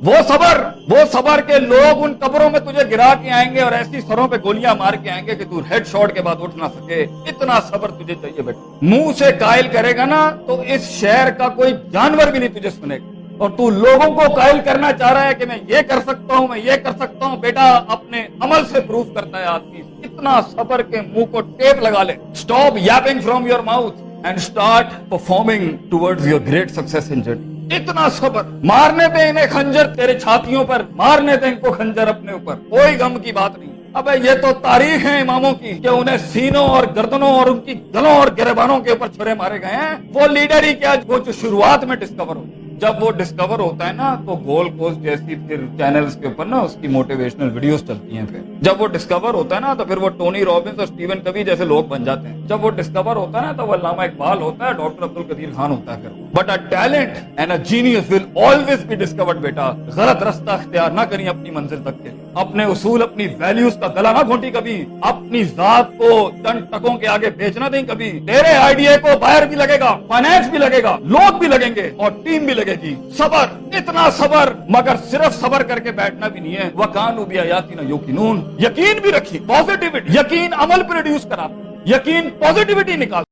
वो सबर के लोग उन कब्रों में तुझे गिरा के आएंगे और ऐसी सरों पे गोलियां मार के आएंगे कि तू हेड शॉट के बाद उठ ना सके। इतना सबर तुझे चाहिए बेटा। मुंह से कायल करेगा ना तो इस शहर का कोई जानवर भी नहीं तुझे सुनेगा, और तू लोगों को कायल करना चाह रहा है कि मैं ये कर सकता हूँ, मैं ये कर सकता हूँ। बेटा अपने अमल से प्रूफ करता है आदमी। इतना सबर के मुंह को टेप लगा ले। Stop Yaping from your mouth and start performing towards your great success in journey. इतना सबर। मारने दे इन्हें खंजर तेरे छातियों पर, मारने दे इनको खंजर अपने ऊपर, कोई गम की बात नहीं। अबे ये तो तारीख है इमामों की कि उन्हें सीनों और गर्दनों और उनकी गलों और गिरबानों के ऊपर छुरे मारे गए हैं। वो लीडर ही क्या, वो जो शुरुआत में डिस्कवर हो, जब वो डिस्कवर होता है ना तो गोल्ड कोस्ट जैसी फिर चैनल्स के ऊपर ना उसकी मोटिवेशनल वीडियोस चलती हैं। फिर जब वो डिस्कवर होता है ना तो फिर वो टोनी रॉबिन्स और स्टीवन कवी जैसे लोग बन जाते हैं। जब वो डिस्कवर होता है ना तो वो अल्लामा इकबाल होता है, डॉक्टर अब्दुल कदीर खान होता है। फिर but a talent and a genius will always be discovered. बेटा गलत रास्ता इख्तियार ना करिए अपनी मंजिल तक के। अपने उसूल, अपनी वैल्यूज का गला ना घोंटी कभी। अपनी जात को चंद टकों के आगे बेचना दें कभी। तेरे आइडिया को बाहर भी लगेगा, फाइनेंस भी लगेगा, लोग भी लगेंगे और टीम भी लगेगी। सबर, इतना सबर, मगर सिर्फ सबर करके बैठना भी नहीं है। वकानु बिआयातिना युकिनून, यकीन भी रखिए, पॉजिटिविटी। यकीन अमल प्रोड्यूस करा, यकीन पॉजिटिविटी निकाल।